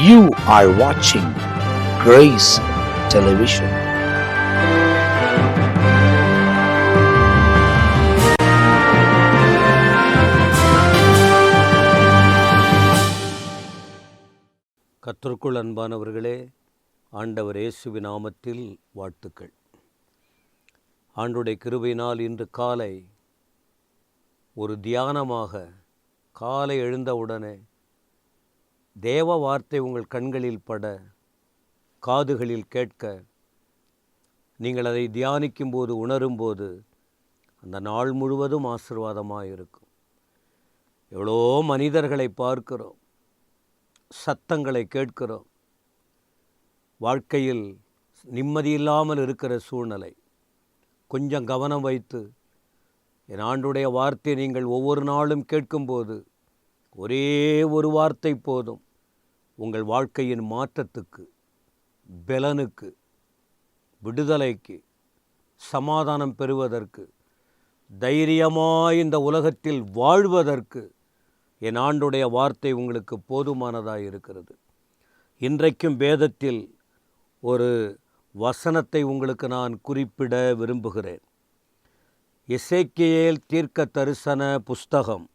You are watching Grace Television. கர்த்தருக்குள் அன்பானவர்களே, ஆண்டவர் இயேசுவின் நாமத்தில் வாழ்த்துக்கள். ஆண்டவருடைய கிருபையினால் இன்று காலை ஒரு தியானமாக காலை எழுந்தவுடனே தேவ வார்த்தை உங்கள் கண்களில் பட, காதுகளில் கேட்க, நீங்கள் அதை தியானிக்கும்போது உணரும்போது அந்த நாள் முழுவதும் ஆசீர்வாதமாக இருக்கும். எவ்வளோ மனிதர்களை பார்க்கிறோம், சத்தங்களை கேட்கிறோம். வாழ்க்கையில் நிம்மதியில்லாமல் இருக்கிற சூழ்நிலை. கொஞ்சம் கவனம் வைத்து என் ஆண்டுடைய வார்த்தையை நீங்கள் ஒவ்வொரு நாளும் கேட்கும்போது ஒரே ஒரு வார்த்தை போதும் உங்கள் வாழ்க்கையின் மாற்றத்துக்கு, பலனுக்கு, விடுதலைக்கு, சமாதானம் பெறுவதற்கு, தைரியமாய் இந்த உலகத்தில் வாழ்வதற்கு என் ஆண்டுடைய வார்த்தை உங்களுக்கு போதுமானதாக இருக்கிறது. இன்றைக்கும் வேதத்தில் ஒரு வசனத்தை உங்களுக்கு நான் குறிப்பிட விரும்புகிறேன். எசேக்கியேல் தீர்க்க தரிசன புஸ்தகம்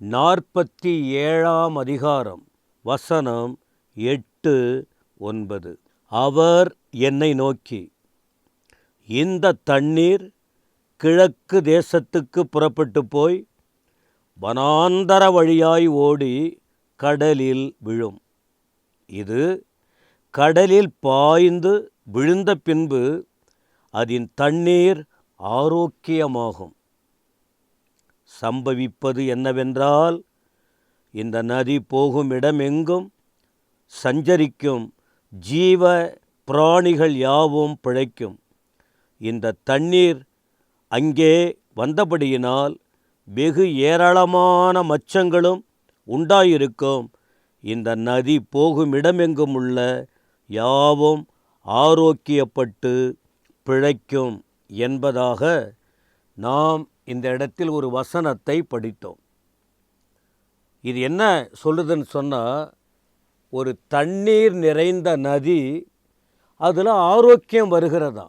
47ஆம் அதிகாரம் வசனம் 8-9. அவர் என்னை நோக்கி, இந்த தண்ணீர் கிழக்கு தேசத்துக்கு புறப்பட்டு போய் வனாந்தர வழியாய் ஓடி கடலில் விழும். இது கடலில் பாய்ந்து விழுந்த பின்பு அதன் தண்ணீர் ஆரோக்கியமாகும். சம்பவிப்பது என்னவென்றால், இந்த நதி போகும் இடமெங்கும் சஞ்சரிக்கும் ஜீவ பிராணிகள் யாவும் பிழைக்கும். இந்த தண்ணீர் அங்கே வந்தபடியினால் வெகு ஏராளமான மச்சங்களும் உண்டாயிருக்கும். இந்த நதி போகும் இடமெங்கும் உள்ள யாவும் ஆரோக்கியப்பட்டு பிழைக்கும் என்பதாக நாம் இந்த இடத்தில் ஒரு வசனத்தை படித்தோம். இது என்ன சொல்லுதுன்னு சொன்னால், ஒரு தண்ணீர் நிறைந்த நதி, அதில் ஆரோக்கியம் வருகிறதா.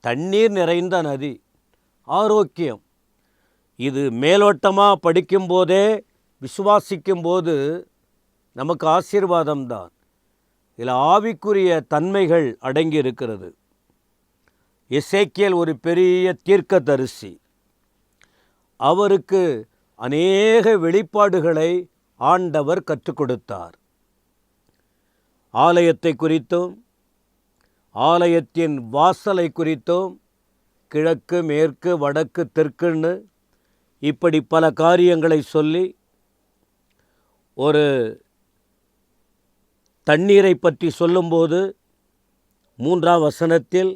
தண்ணீர் நிறைந்த நதி, ஆரோக்கியம். இது மேலோட்டமாக படிக்கும்போதே, விசுவாசிக்கும்போது நமக்கு ஆசீர்வாதம்தான். இதில் ஆவிக்குரிய தன்மைகள் அடங்கி இருக்கிறது. எசேக்கியேல் ஒரு பெரிய தீர்க்கதரிசி. அவருக்கு அநேக வெளிப்பாடுகளை ஆண்டவர் கற்றுக் கொடுத்தார். ஆலயத்தை குறித்தும், ஆலயத்தின் வாசலை குறித்தும், கிழக்கு, மேற்கு, வடக்கு, தெற்குன்னு இப்படி பல காரியங்களை சொல்லி, ஒரு தண்ணீரை பற்றி சொல்லும்போது 3ஆம் வசனத்தில்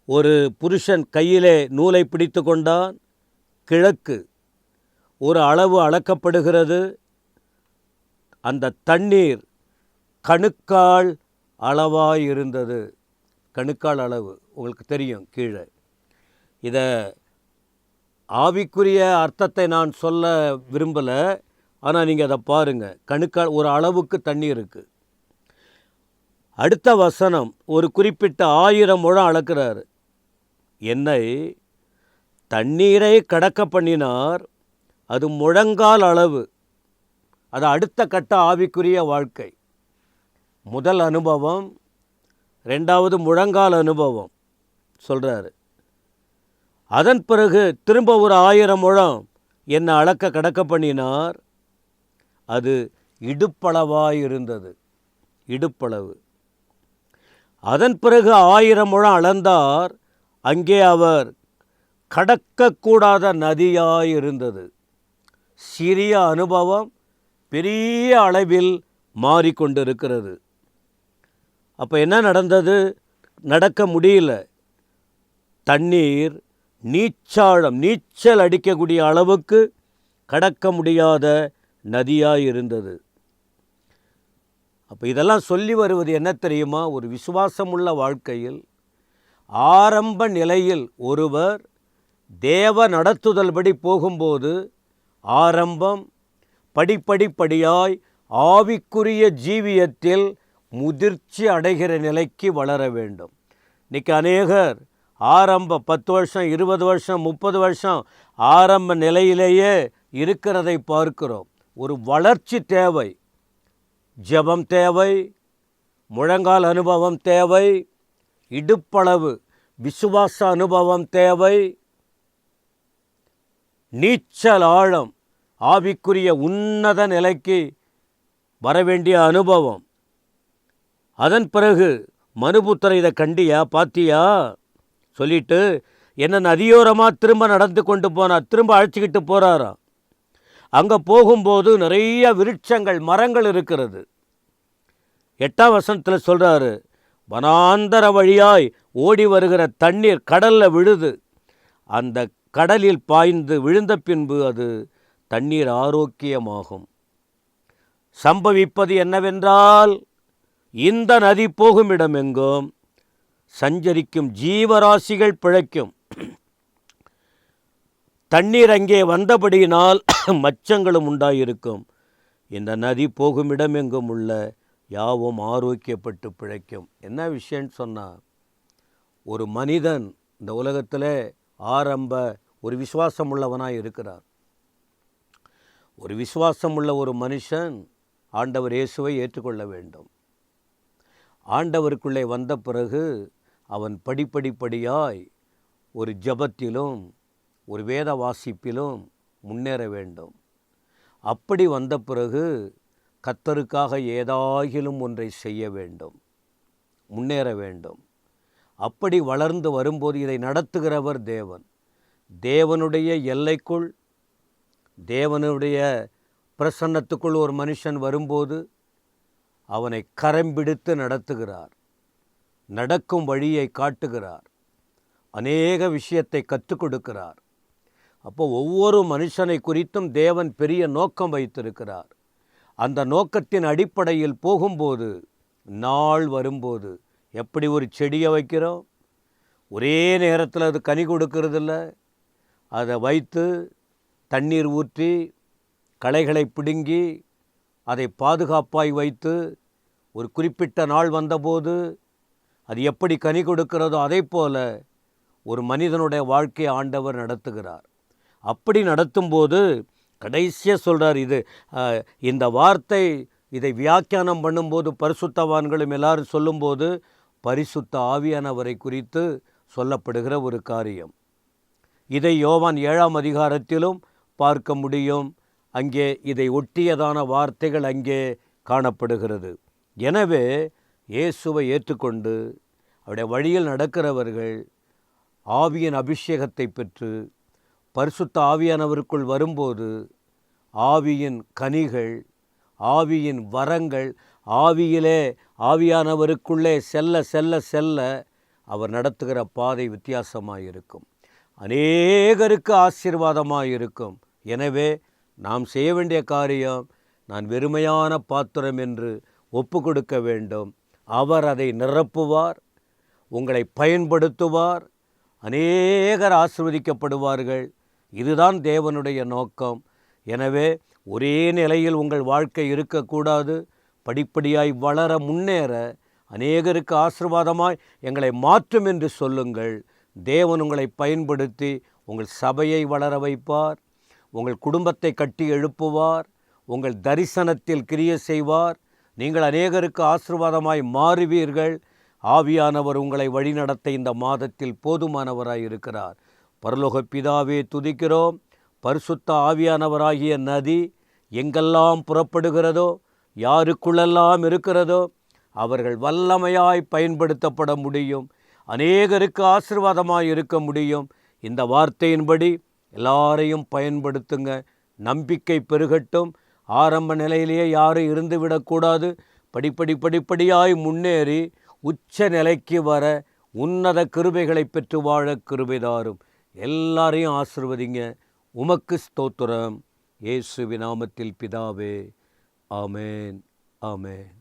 ஒரு புருஷன் கையிலே நூலை பிடித்து கொண்டான். கிழக்கு ஒரு அளவு அளக்கப்படுகிறது. அந்த தண்ணீர் கணுக்கால் அளவாய் இருந்தது. கணுக்கால் அளவு உங்களுக்கு தெரியும் கீழே. இதை ஆவிக்குரிய அர்த்தத்தை நான் சொல்ல விரும்பலை, ஆனால் நீங்கள் அதை பாருங்கள். கணுக்கால் ஒரு அளவுக்கு தண்ணி இருக்குது. அடுத்த வசனம் ஒரு குறிப்பிட்ட 1000 முழம் அளக்கிறார். என்னை தண்ணீரை கடக்க பண்ணினார். அது முழங்கால் அளவு. அது அடுத்த கட்ட ஆவிக்குரிய வாழ்க்கை. முதல் அனுபவம், 2வது முழங்கால் அனுபவம் சொல்கிறாரு. அதன் பிறகு திரும்ப ஒரு 1000 முழம் என்னை அளக்க கடக்க பண்ணினார். அது இடுப்பளவாய் இருந்தது. இடுப்பளவு. அதன் பிறகு 1000 முழம் அளந்தார். அங்கே அவர் கடக்கக்கூடாத நதியாய் இருந்தது. சிறிய அனுபவம் பெரிய அளவில் மாறிக்கொண்டிருக்கிறது. அப்போ என்ன நடந்தது? நடக்க முடியல. தண்ணீர் நீச்சல் அடிக்கக்கூடிய அளவுக்கு கடக்க முடியாத நதியாய் இருந்தது. அப்போ இதெல்லாம் சொல்லி வருவது என்ன தெரியுமா? ஒரு விசுவாசமுள்ள வாழ்க்கையில் ஆரம்ப நிலையில் ஒருவர் தேவ நடத்துதல் படி போகும்போது ஆரம்பம் படிப்படிப்படியாய் ஆவிக்குரிய ஜீவியத்தில் முதிர்ச்சி அடைகிற நிலைக்கு வளர வேண்டும். இன்றைக்கி அநேகர் ஆரம்ப 10 வருஷம் 20 வருஷம் 30 வருஷம் ஆரம்ப நிலையிலேயே இருக்கிறதை பார்க்கிறோம். ஒரு வளர்ச்சி தேவை. ஜெபம் தேவை, முழங்கால் அனுபவம் தேவை, இடுப்பளவு விசுவாச அனுபவம் தேவை, நீச்சல் ஆழம் ஆவிக்குரிய உன்னத நிலைக்கு வரவேண்டிய அனுபவம். அதன் பிறகு மனுபுத்திரர் இதை கண்டியா பாத்தியா சொல்லிட்டு என்ன நதியோரமாக திரும்ப நடந்து கொண்டு போனார். திரும்ப அழைச்சிக்கிட்டு போகிறாராம். அங்கே போகும்போது நிறைய விருட்சங்கள் மரங்கள் இருக்கிறது. 8ஆம் வசனத்தில் சொல்கிறாரு, வனாந்தர வழியாய் ஓடி வருகிற தண்ணீர் கடலில் விழுது. அந்த கடலில் பாய்ந்து விழுந்த பின்பு அது தண்ணீர் ஆரோக்கியமாகும். சம்பவிப்பது என்னவென்றால், இந்த நதி போகும் இடமெங்கும் சஞ்சரிக்கும் ஜீவராசிகள் பிழைக்கும். தண்ணீர் அங்கே வந்தபடியினால் மச்சங்களும் உண்டாயிருக்கும். இந்த நதி போகும் இடமெங்கும் உள்ள யாவும் ஆரோக்கியப்பட்டு பிழைக்கும். என்ன விஷயம்னு சொன்னால், ஒரு மனிதன் இந்த உலகத்தில் ஆரம்ப ஒரு விசுவாசம் உள்ளவனாக இருக்கிறார். ஒரு விசுவாசம் உள்ள ஒரு மனுஷன் ஆண்டவர் இயேசுவை ஏற்றுக்கொள்ள வேண்டும். ஆண்டவருக்குள்ளே வந்த பிறகு அவன் படிப்படிப்படியாய் ஒரு ஜெபத்திலும் ஒரு வேத வாசிப்பிலும் முன்னேற வேண்டும். அப்படி வந்த பிறகு கர்த்தருக்காக ஏதாகிலும் ஒன்றை செய்ய வேண்டும், முன்னேற வேண்டும். அப்படி வளர்ந்து வரும்போது இதை நடத்துகிறவர் தேவன். தேவனுடைய எல்லைக்குள், தேவனுடைய பிரசன்னத்துக்குள் ஒரு மனுஷன் வரும்போது அவனை கரம்பிடித்து நடத்துகிறார், நடக்கும் வழியை காட்டுகிறார், அநேக விஷயத்தை கற்றுக் கொடுக்கிறார். அப்போ ஒவ்வொரு மனுஷனை குறித்தும் தேவன் பெரிய நோக்கம் வைத்திருக்கிறார். அந்த நோக்கத்தின் அடிப்படையில் போகும்போது, நாள் வரும்போது, எப்படி ஒரு செடியை வைக்கிறோம், ஒரே நேரத்தில் அது கனி கொடுக்கறதில்ல. அதை வைத்து தண்ணீர் ஊற்றி களைகளை பிடுங்கி அதை பாதுகாப்பாய் வைத்து ஒரு குறிப்பிட்ட நாள் வந்தபோது அது எப்படி கனி கொடுக்கிறதோ அதே போல ஒரு மனிதனுடைய வாழ்க்கையை ஆண்டவர் நடத்துகிறார். அப்படி நடத்தும்போது கடைசியாக சொல்கிறார், இந்த வார்த்தை இதை வியாக்கியானம் பண்ணும்போது பரிசுத்தவான்களும் எல்லாரும் சொல்லும்போது பரிசுத்த ஆவியானவரை குறித்து சொல்லப்படுகிற ஒரு காரியம். இதை யோவான் 7ஆம் அதிகாரத்திலும் பார்க்க முடியும். அங்கே இதை ஒட்டியதான வார்த்தைகள் அங்கே காணப்படுகிறது. எனவே இயேசுவை ஏற்றுக்கொண்டு அவருடைய வழியில் நடக்கிறவர்கள் ஆவியின் அபிஷேகத்தை பெற்று பரிசுத்த ஆவியானவருக்குள் வரும்போது ஆவியின் கனிகள், ஆவியின் வரங்கள் ஆவியிலே ஆவியானவருக்குள்ளே செல்ல செல்ல செல்ல அவர் நடத்துகிற பாதை வித்தியாசமாக இருக்கும், அநேகருக்கு ஆசீர்வாதமாக இருக்கும். எனவே நாம் செய்ய வேண்டிய காரியம், நான் வெறுமையான பாத்திரம் என்று ஒப்பு கொடுக்க வேண்டும். அவர் அதை நிரப்புவார், உங்களை பயன்படுத்துவார், அநேகர் ஆசீர்வதிக்கப்படுவார்கள். இதுதான் தேவனுடைய நோக்கம். எனவே ஒரே நிலையில் உங்கள் வாழ்க்கை இருக்கக்கூடாது. படிப்படியாய் வளர முன்னேற அநேகருக்கு ஆசீர்வாதமாய் எங்களை மாற்றும் என்று சொல்லுங்கள். தேவன் உங்களை பயன்படுத்தி உங்கள் சபையை வளர வைப்பார், உங்கள் குடும்பத்தை கட்டி எழுப்புவார், உங்கள் தரிசனத்தில் கிரியை செய்வார். நீங்கள் அநேகருக்கு ஆசீர்வாதமாய் மாறுவீர்கள். ஆவியானவர் உங்களை வழிநடத்த இந்த மாதத்தில் போதுமானவராய் இருக்கிறார். பரலோக பிதாவே, துதிக்கிறோம். பரிசுத்த ஆவியானவராகிய நதி எங்கெல்லாம் புறப்படுகிறதோ, யாருக்குள்ளெல்லாம் இருக்கிறதோ அவர்கள் வல்லமையாய் பயன்படுத்தப்பட முடியும், அநேகருக்கு ஆசீர்வாதமாய் இருக்க முடியும். இந்த வார்த்தையின்படி எல்லாரையும் பயன்படுத்துங்க. நம்பிக்கை பெருகட்டும். ஆரம்ப நிலையிலேயே யாரும் இருந்துவிடக்கூடாது. படிப்படியாய் முன்னேறி உச்ச நிலைக்கு வர உன்னத கிருபைகளை பெற்று வாழ கிருபைதாரும். எல்லாரையும் ஆசீர்வதிங்க. உமக்கு ஸ்தோத்திரம். இயேசுவின் நாமத்தில் பிதாவே, ஆமேன், ஆமேன்.